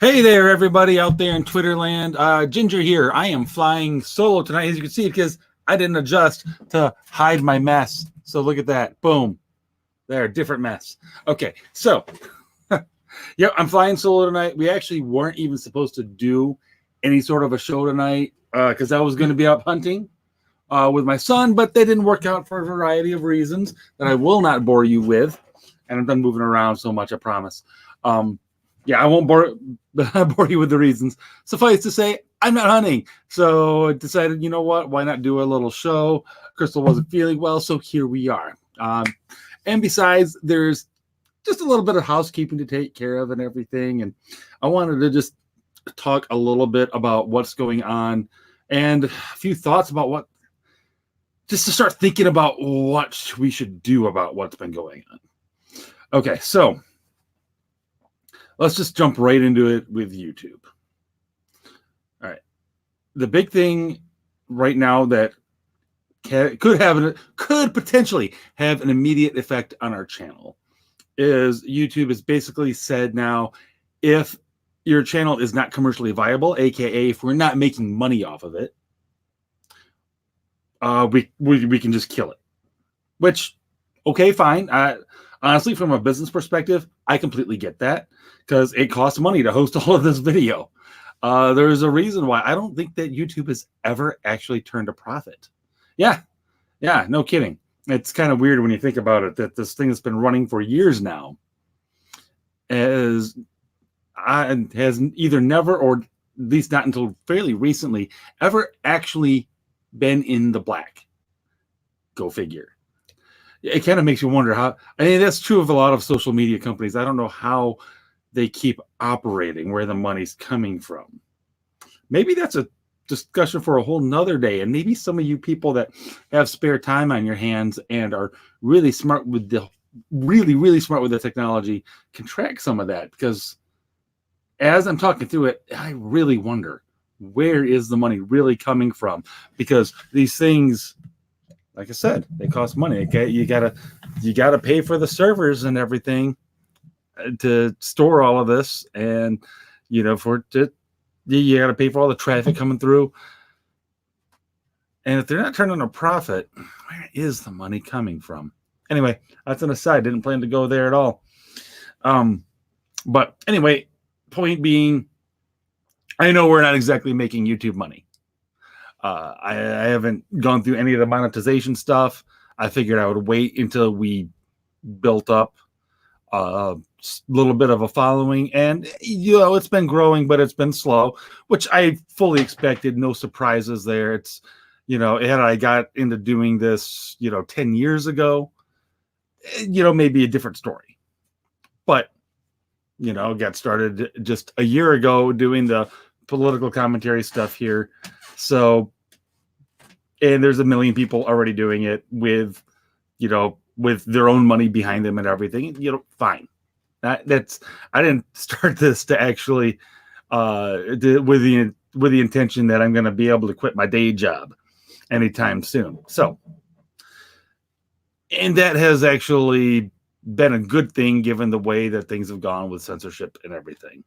Hey there, everybody out there in Twitter land. Ginger here. I am flying solo tonight, as you can see, because I didn't adjust to hide my mess. So look at that. Boom. There, different mess. Okay, so, yeah, I'm flying solo tonight. We actually weren't even supposed to do any sort of a show tonight because I was going to be out hunting with my son, but they didn't work out for a variety of reasons that I will not bore you with. And I'm done moving around so much, I promise. Yeah, I won't bore you with the reasons. Suffice to say, I'm not hunting. So I decided, you know what? Why not do a little show? Crystal wasn't feeling well, so here we are. And besides, there's just a little bit of housekeeping to take care of and everything. And I wanted to just talk a little bit about what's going on and a few thoughts about just to start thinking about what we should do about what's been going on. Okay, so let's just jump right into it with YouTube. All right. The big thing right now that could potentially have an immediate effect on our channel is YouTube has basically said now, if your channel is not commercially viable, aka if we're not making money off of it, we can just kill it. Which, okay, fine. Honestly, from a business perspective, I completely get that because it costs money to host all of this video. There's a reason why I don't think that YouTube has ever actually turned a profit. Yeah, no kidding. It's kind of weird when you think about it that this thing has been running for years now has either never, or at least not until fairly recently, ever actually been in the black. Go figure. It kind of makes you wonder how. I mean, that's true of a lot of social media companies. I don't know how they keep operating, where the money's coming from. Maybe that's a discussion for a whole nother day. And maybe some of you people that have spare time on your hands and are really smart with the really smart with the technology can track some of that. Because as I'm talking through it, I really wonder, where is the money really coming from? Because these things, like I said, they cost money. Okay, you gotta pay for the servers and everything to store all of this, and you gotta pay for all the traffic coming through. And if they're not turning a profit, where is the money coming from? Anyway, that's an aside. Didn't plan to go there at all. But anyway, point being, I know we're not exactly making YouTube money. I haven't gone through any of the monetization stuff. I figured I would wait until we built up a little bit of a following, and it's been growing, but it's been slow, which I fully expected. No surprises there. It's had I got into doing this 10 years ago, maybe a different story. But got started just a year ago doing the political commentary stuff here. So, and there's a million people already doing it with their own money behind them and everything. Fine. I didn't start this to actually with the intention that I'm going to be able to quit my day job anytime soon. So, and that has actually been a good thing given the way that things have gone with censorship and everything.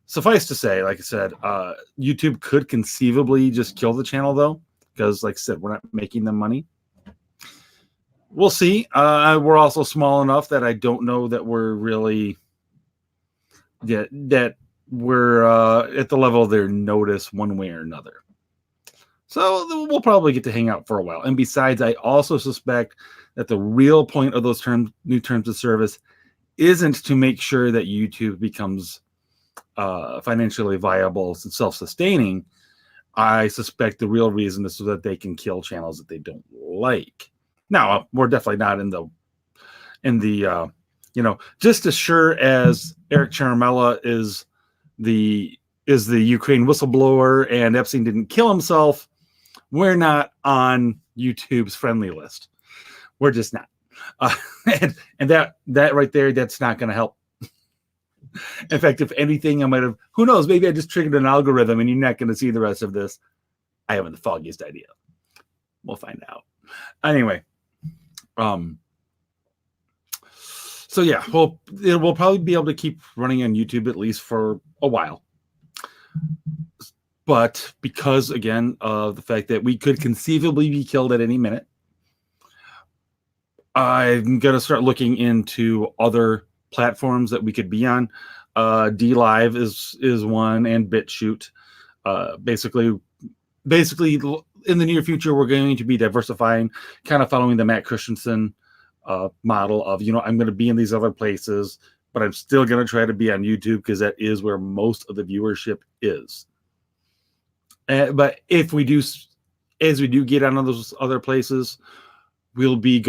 Suffice to say, like I said, YouTube could conceivably just kill the channel, though, because, like I said, we're not making them money. We'll see. We're also small enough that I don't know that we're really that we're at the level of their notice one way or another. So we'll probably get to hang out for a while. And besides, I also suspect that the real point of those new terms of service isn't to make sure that YouTube becomes financially viable and self-sustaining. I suspect the real reason is so that they can kill channels that they don't like. Now, we're definitely not in the just as sure as Eric Charamella is the Ukraine whistleblower and Epstein didn't kill himself, we're not on YouTube's friendly list. We're just not. And that right there, that's not going to help. In fact, if anything, I might have, who knows, maybe I just triggered an algorithm and you're not going to see the rest of this. I haven't the foggiest idea. We'll find out. Anyway, so So yeah, we'll probably be able to keep running on YouTube at least for a while. But because, again, of the fact that we could conceivably be killed at any minute, I'm going to start looking into other platforms that we could be on. DLive is one, and BitChute. Basically, in the near future, we're going to be diversifying, kind of following the Matt Christensen model of, I'm going to be in these other places, but I'm still going to try to be on YouTube because that is where most of the viewership is. But as we do get on those other places, we'll be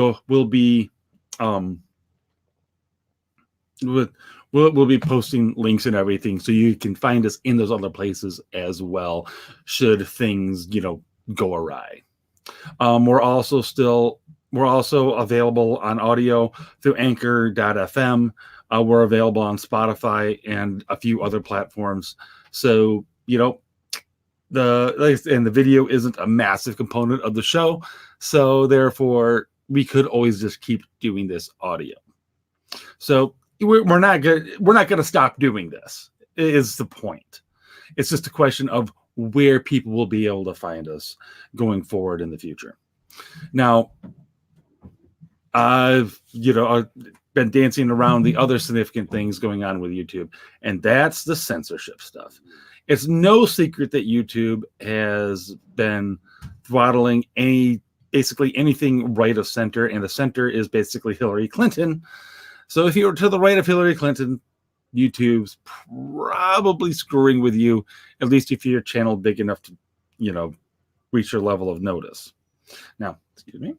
posting links and everything, so you can find us in those other places as well, should things go awry. We're also available on audio through Anchor.fm. We're available on Spotify and a few other platforms. So the video isn't a massive component of the show, so therefore we could always just keep doing this audio. So we're not going to stop doing this, is the point. It's just a question of where people will be able to find us going forward in the future. Now, I've been dancing around the other significant things going on with YouTube, and that's the censorship stuff. It's no secret that YouTube has been throttling basically anything right of center, and the center is basically Hillary Clinton. So if you're to the right of Hillary Clinton, YouTube's probably screwing with you, at least if your channel big enough to, reach your level of notice. Now, excuse me.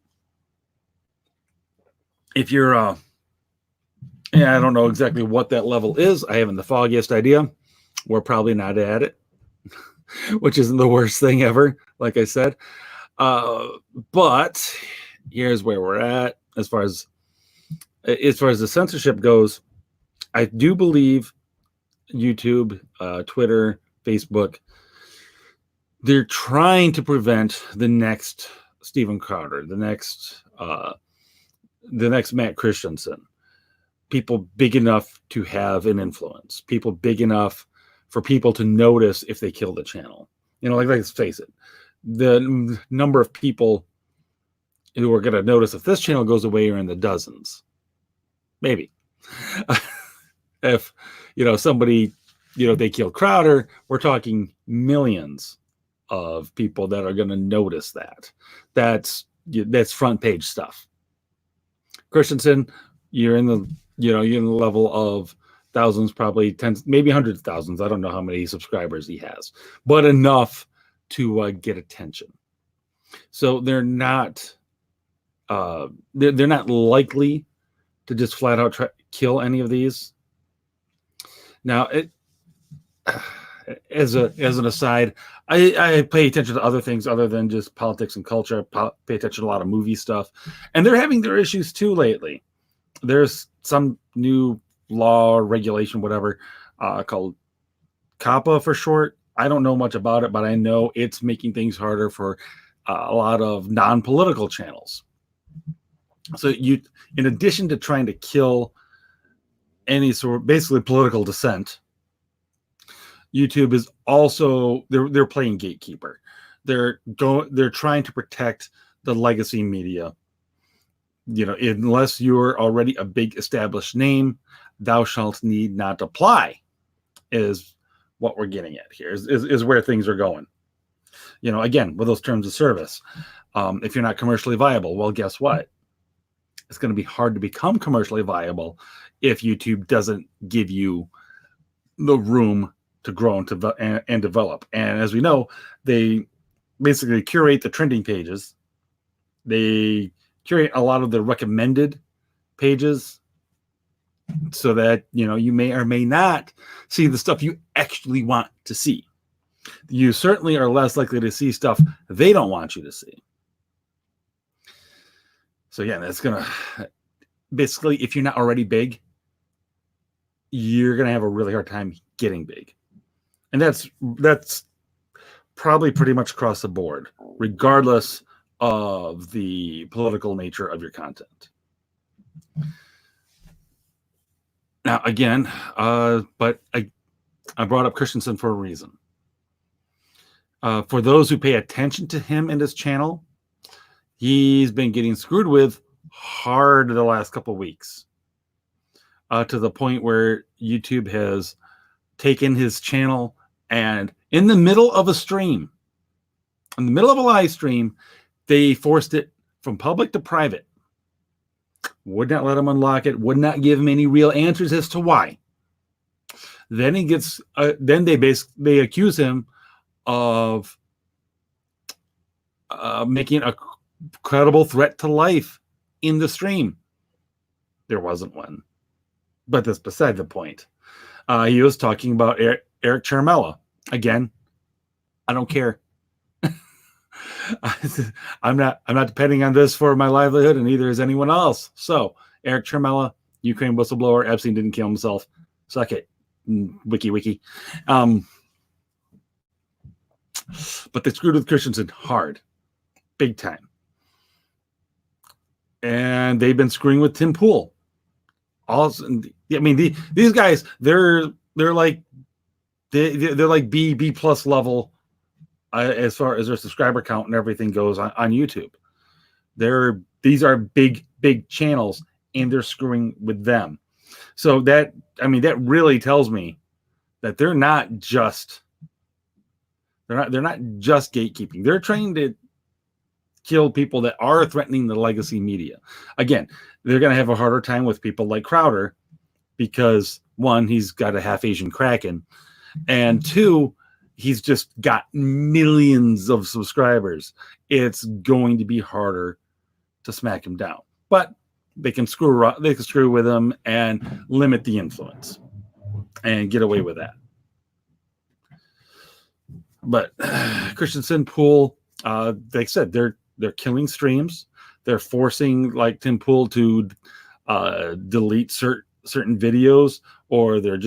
If you're, I don't know exactly what that level is. I haven't the foggiest idea. We're probably not at it, which isn't the worst thing ever, like I said. But here's where we're at as far as the censorship goes. I do believe YouTube, Twitter, Facebook, they're trying to prevent the next Steven Crowder, the next Matt Christensen, people big enough to have an influence, people big enough for people to notice if they kill the channel. Let's face it, the number of people who are going to notice if this channel goes away are in the dozens, maybe. If somebody they kill Crowder, we're talking millions of people that are going to notice that. That's front page stuff. Christensen, you're in the level of thousands, probably tens, maybe hundreds of thousands. I don't know how many subscribers he has, but enough to get attention. So they're not likely to just flat out kill any of these. Now, as an aside, I pay attention to other things other than just politics and culture. Pay attention to a lot of movie stuff, and they're having their issues too lately. There's some new law or regulation, whatever, called COPPA for short. I don't know much about it, but I know it's making things harder for a lot of non-political channels. So in addition to trying to kill any sort of basically political dissent, YouTube is also they're playing gatekeeper. They're trying to protect the legacy media. Unless you're already a big established name, thou shalt need not apply, is what we're getting at here, is where things are going. Again, with those terms of service, if you're not commercially viable, well, guess what? It's going to be hard to become commercially viable if YouTube doesn't give you the room to grow and develop. And as we know, they basically curate the trending pages. They curate a lot of the recommended pages so that, you may or may not see the stuff you actually want to see. You certainly are less likely to see stuff they don't want you to see. So yeah, that's going to basically, if you're not already big, you're going to have a really hard time getting big. And that's probably pretty much across the board, regardless of the political nature of your content. Now, again, but I brought up Christensen for a reason. For those who pay attention to him and his channel, he's been getting screwed with hard the last couple of weeks, to the point where YouTube has taken his channel and in the middle of a stream, in the middle of a live stream, they forced it from public to private. Would not let him unlock it, would not give him any real answers as to why. Then he gets, then they accuse him of making a credible threat to life in the stream. There wasn't one, but that's beside the point. He was talking about Eric Charmella. Again, I don't care. I'm not depending on this for my livelihood, and neither is anyone else. So Eric Charmella, Ukraine whistleblower, Epstein didn't kill himself. Suck it. Wiki. But they screwed with Christensen hard, big time. And they've been screwing with Tim Pool. Also, I mean, these guys, they're like B plus level as far as their subscriber count and everything goes on YouTube. These are big channels, and they're screwing with them. So that really tells me that they're not just gatekeeping. They're trying to kill people that are threatening the legacy media. Again, they're going to have a harder time with people like Crowder because, one, he's got a half Asian Kraken, and two, he's just got millions of subscribers. It's going to be harder to smack him down, but they can screw with him and limit the influence and get away with that. But Christensen, Pool, like I said, they're killing streams. They're forcing like Tim Pool to delete certain videos, or they're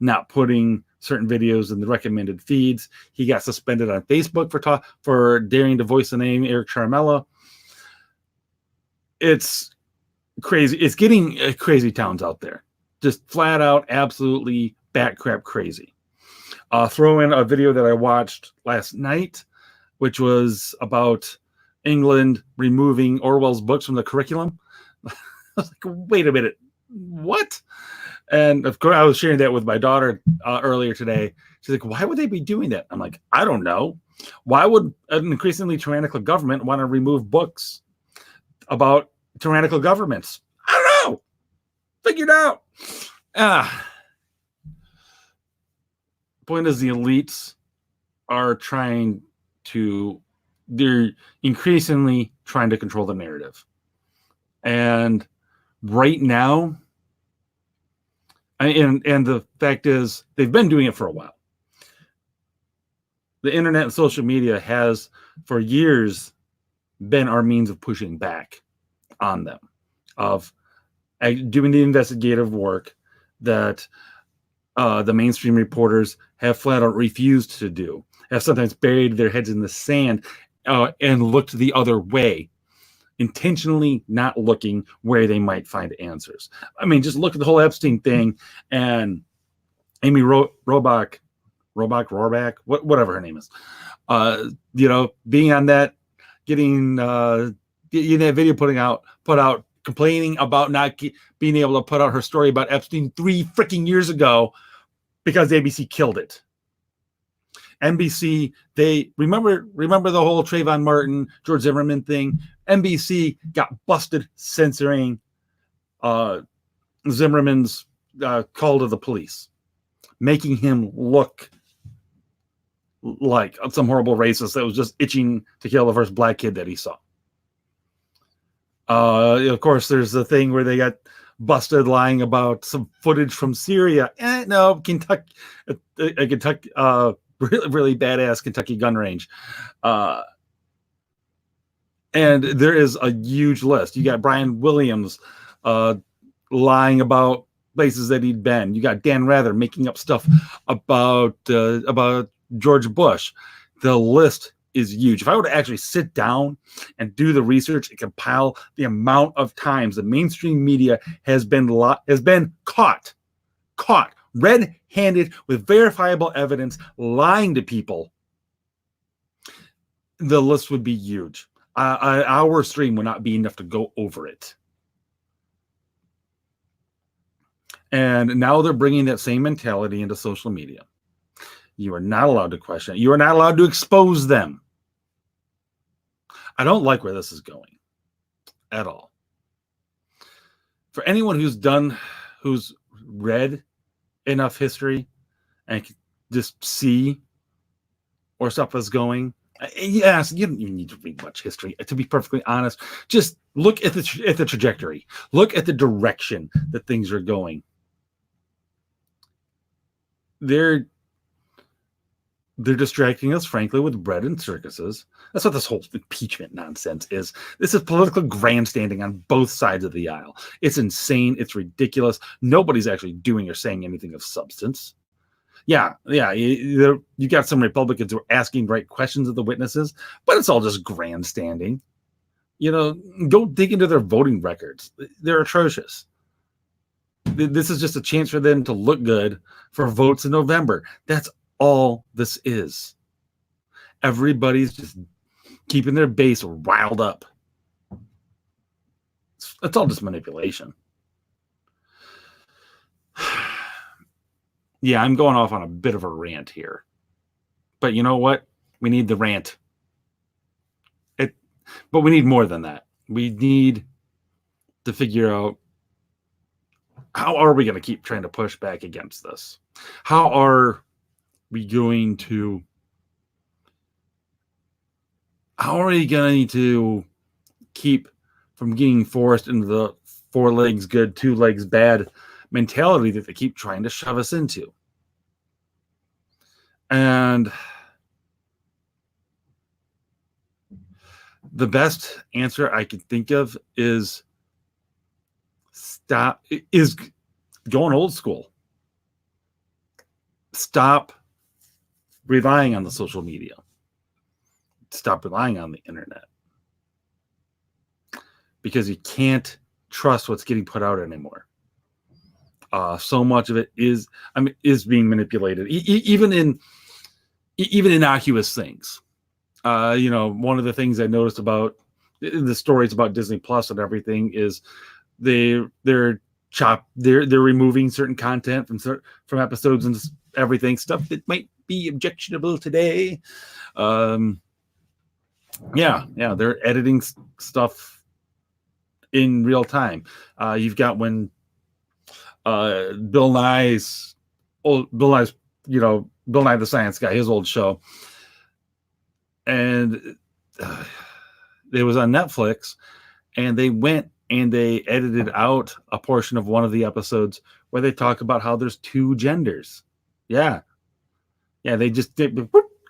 not putting certain videos in the recommended feeds. He got suspended on Facebook for daring to voice the name Eric Charmella. It's crazy. It's getting crazy towns out there. Just flat out, absolutely bat crap crazy. Throw in a video that I watched last night, which was about England removing Orwell's books from the curriculum. I was like, wait a minute, what? And of course, I was sharing that with my daughter earlier today. She's like, why would they be doing that? I'm like, I don't know. Why would an increasingly tyrannical government want to remove books about tyrannical governments? I don't know. Figure it out. Point is, the elites are they're increasingly trying to control the narrative. And right now, and the fact is, they've been doing it for a while. The internet and social media has, for years, been our means of pushing back on them, of doing the investigative work that the mainstream reporters have flat out refused to do, have sometimes buried their heads in the sand and looked the other way, intentionally not looking where they might find answers. I mean, just look at the whole Epstein thing and Amy Robach, whatever her name is, being on that, getting that video put out, complaining about not being able to put out her story about Epstein 3 freaking years ago because ABC killed it. NBC, they remember the whole Trayvon Martin, George Zimmerman thing. NBC got busted censoring Zimmerman's call to the police, making him look like some horrible racist that was just itching to kill the first black kid that he saw. Of course, there's the thing where they got busted lying about some footage from Syria. No, Kentucky, really badass Kentucky gun range. And there is a huge list. You got Brian Williams lying about places that he'd been. You got Dan Rather making up stuff about George Bush. The list is huge. If I were to actually sit down and do the research and compile the amount of times the mainstream media has been caught red-handed with verifiable evidence lying to people, the list would be huge. Our stream would not be enough to go over it. And now they're bringing that same mentality into social media. You are not allowed to question it. You are not allowed to expose them. I don't like where this is going at all. For anyone who's read enough history and can just see where stuff is going, yes, you don't even need to read much history. To be perfectly honest, just look at the trajectory. Look at the direction that things are going. They're distracting us, frankly, with bread and circuses. That's what this whole impeachment nonsense is. This is political grandstanding on both sides of the aisle. It's insane. It's ridiculous. Nobody's actually doing or saying anything of substance. Yeah. You got some Republicans who are asking right questions of the witnesses, but it's all just grandstanding. Go dig into their voting records. They're atrocious. This is just a chance for them to look good for votes in November. That's all this is. Everybody's just keeping their base riled up. It's all just manipulation. Yeah, I'm going off on a bit of a rant here. But you know what? We need the rant. But we need more than that. We need to figure out, how are we going to keep trying to push back against this? How are we going to keep from getting forced into the 4 legs good, 2 legs bad mentality that they keep trying to shove us into? And the best answer I can think of is going old school. Stop relying on the social media. Stop relying on the internet. Because you can't trust what's getting put out anymore. So much of it is being manipulated, even in innocuous things. One of the things I noticed about the stories about Disney Plus and everything is they're removing certain content from episodes and everything, stuff that might be objectionable today. They're editing stuff in real time. You've got when Bill Nye the Science Guy, his old show, and it was on Netflix, and they went and they edited out a portion of one of the episodes where they talk about how there's 2 genders. Yeah, they just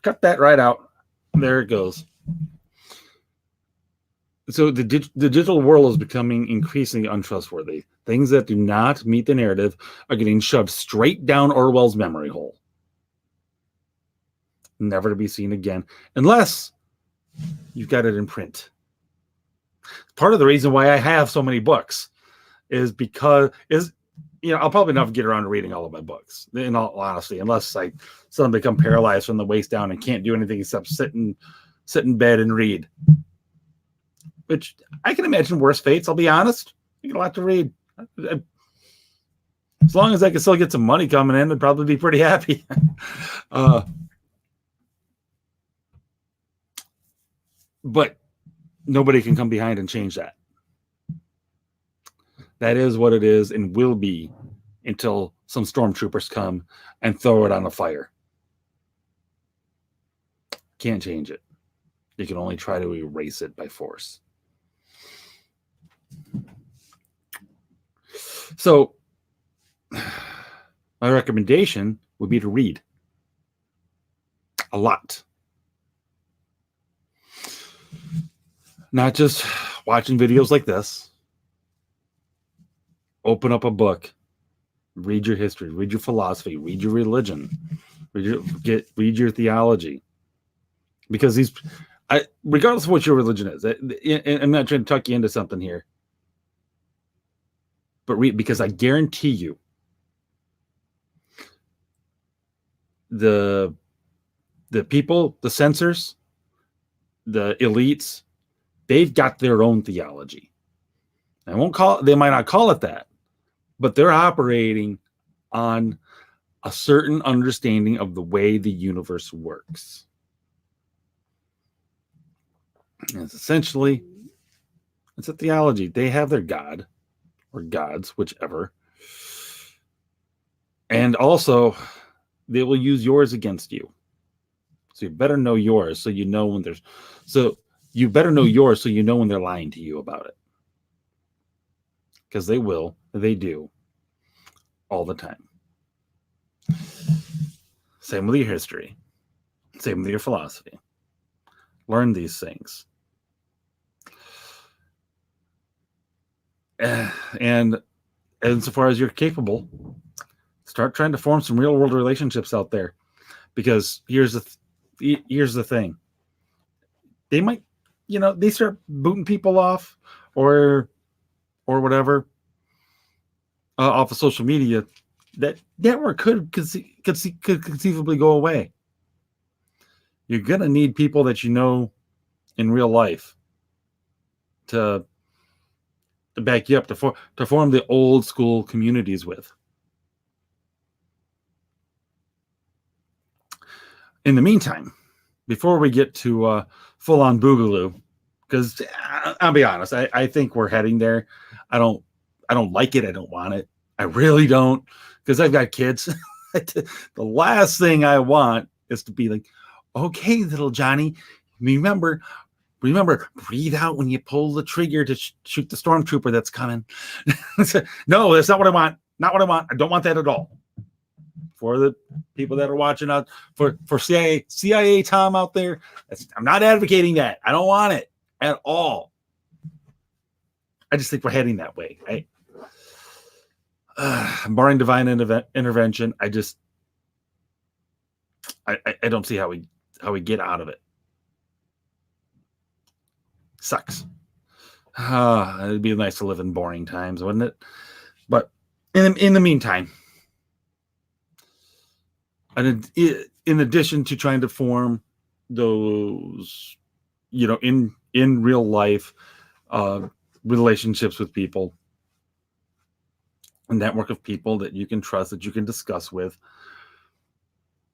cut that right out. There it goes. So the digital world is becoming increasingly untrustworthy. Things that do not meet the narrative are getting shoved straight down Orwell's memory hole, never to be seen again, unless you've got it in print. Part of the reason why I have so many books is because I'll probably never get around to reading all of my books, in all honesty, unless I suddenly become paralyzed from the waist down and can't do anything except sit in bed and read. Which I can imagine worse fates, I'll be honest. I get a lot to read. As long as I can still get some money coming in, I'd probably be pretty happy. But nobody can come behind and change that. That is what it is and will be until some stormtroopers come and throw it on the fire. Can't change it. You can only try to erase it by force. So my recommendation would be to read a lot. Not just watching videos like this. Open up a book, read your history, read your philosophy, read your religion, read your theology. because regardless of what your religion is, I'm not trying to tuck you into something here, but because I guarantee you, the people, the censors, the elites, they've got their own theology. They might not call it that, but they're operating on a certain understanding of the way the universe works. And it's essentially, it's a theology. They have their God or gods, whichever. And also, they will use yours against you. So you better know yours so you know when they're lying to you about it. Because they will. They do. All the time. Same with your history. Same with your philosophy. Learn these things. And insofar as you're capable, start trying to form some real world relationships out there. Because here's the thing. They might, they start booting people off or whatever off of social media. That network could conceivably go away. You're gonna need people that you know in real life to back you up, to form the old school communities with. In the meantime, before we get to full on boogaloo, because I'll be honest, I think we're heading there. I don't like it. I don't want it. I really don't, because I've got kids. The last thing I want is to be like, okay, little Johnny, remember, breathe out when you pull the trigger to shoot the stormtrooper that's coming. No, that's not what I want. Not what I want. I don't want that at all. For the people that are watching out, for CIA Tom out there, I'm not advocating that. I don't want it at all. I just think we're heading that way. Barring divine intervention, I don't see how we get out of it. Sucks. It'd be nice to live in boring times, wouldn't it? But in the meantime, and in addition to trying to form those, in real life relationships with people, a network of people that you can trust, that you can discuss with,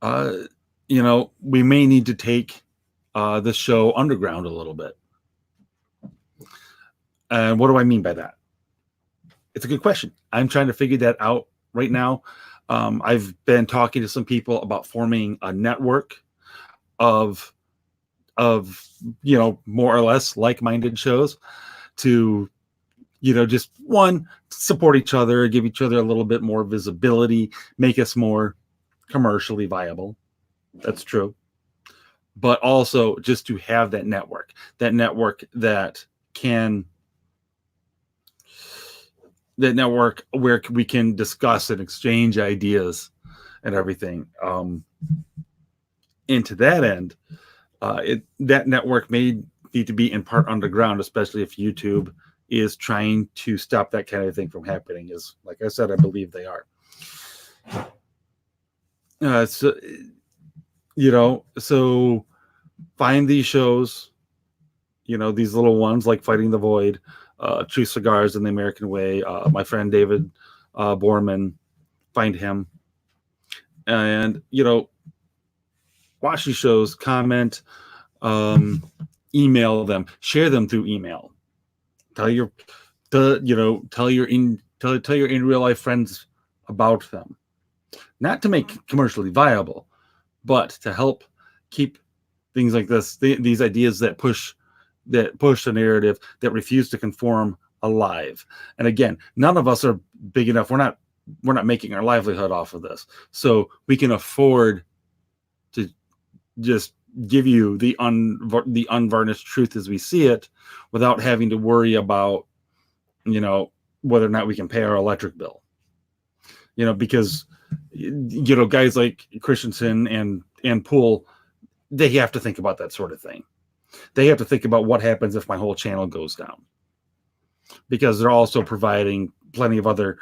we may need to take this show underground a little bit. And what do I mean by that? It's a good question. I'm trying to figure that out right now. I've been talking to some people about forming a network of more or less like-minded shows to, just one, support each other, give each other a little bit more visibility, make us more commercially viable. That's true. But also just to have that network where we can discuss and exchange ideas and everything. And to that end, that network may need to be in part underground, especially if YouTube is trying to stop that kind of thing from happening. Is, like I said, I believe they are. So find these shows, these little ones like Fighting the Void, Truth Cigars and the American Way, my friend David Borman, find him, and watch these shows, comment, email them, share them through email, tell your in real life friends about them, not to make commercially viable, but to help keep things like this, these ideas that push the narrative, that refuse to conform, alive. And again, none of us are big enough. We're not making our livelihood off of this, so we can afford to just give you the unvarnished truth as we see it, without having to worry about whether or not we can pay our electric bill. Because guys like Christensen and Poole, they have to think about that sort of thing. They have to think about what happens if my whole channel goes down, because they're also providing plenty of other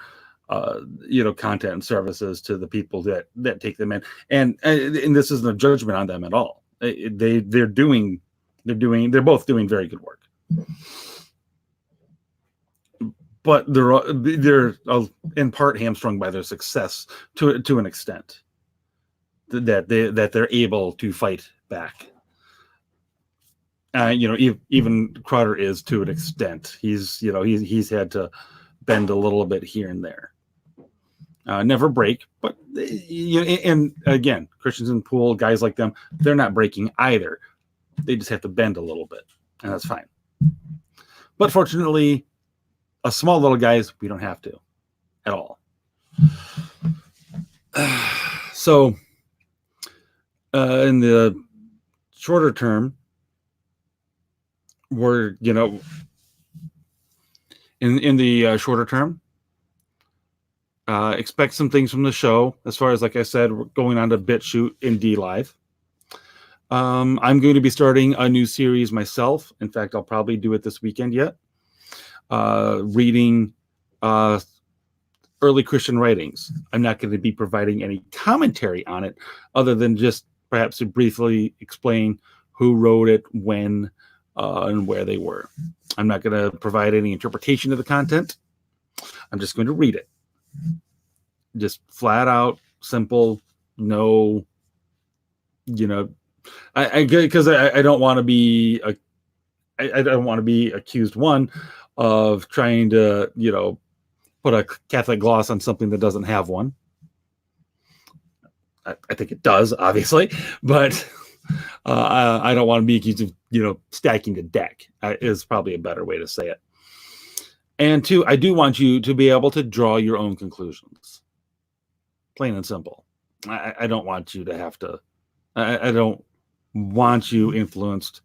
content and services to the people that take them in. And this isn't a judgment on them at all. They're both doing very good work. But they're in part hamstrung by their success to an extent that they're able to fight back. Even Crowder is to an extent. He's had to bend a little bit here and there. Never break, but and again, Christensen, Poole, guys like them, they're not breaking either. They just have to bend a little bit, and that's fine. But fortunately, us small little guys, we don't have to at all. So, in the shorter term, we're in the shorter term, expect some things from the show. As far as, like I said, we're going on to BitChute and DLive. I'm going to be starting a new series myself. In fact, I'll probably do it this weekend yet. Reading early Christian writings. I'm not going to be providing any commentary on it, other than just perhaps to briefly explain who wrote it, when, and where they were. I'm not going to provide any interpretation of the content. I'm just going to read it. Just flat out, simple, no, because I don't want to be I don't want to be accused, one, of trying to put a Catholic gloss on something that doesn't have one. I think it does, obviously, but I don't want to be accused of stacking the deck, is probably a better way to say it. And two, I do want you to be able to draw your own conclusions, plain and simple. I don't want you to have to. I don't want you influenced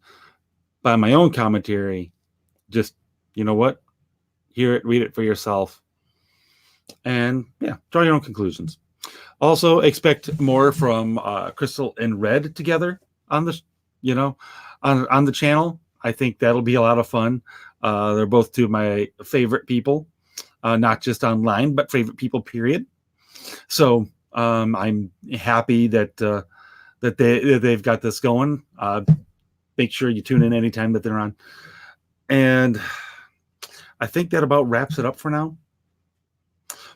by my own commentary. Just, hear it, read it for yourself, and draw your own conclusions. Also, expect more from Crystal and Red together on the, on the channel. I think that'll be a lot of fun. They're both two of my favorite people, not just online, but favorite people, period. So I'm happy that they've got this going. Make sure you tune in anytime that they're on. And I think that about wraps it up for now.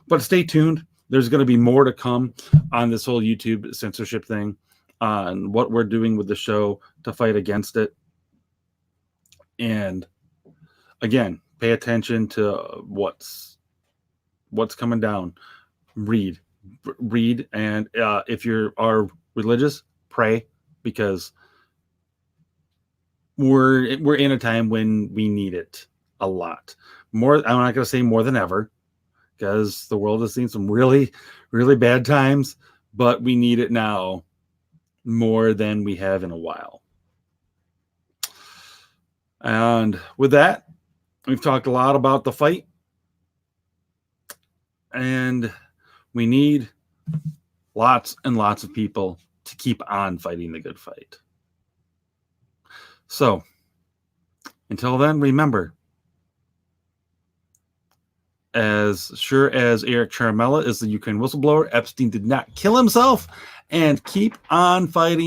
But stay tuned. There's going to be more to come on this whole YouTube censorship thing, on what we're doing with the show to fight against it. And again, pay attention to what's coming down. Read, and if you are religious, pray, because we're in a time when we need it a lot more. I'm not going to say more than ever, because the world has seen some really, really bad times, but we need it now more than we have in a while. And with that, we've talked a lot about the fight, and we need lots and lots of people to keep on fighting the good fight. So, until then, remember, as sure as Eric Charmella is the Ukraine whistleblower, Epstein did not kill himself, and keep on fighting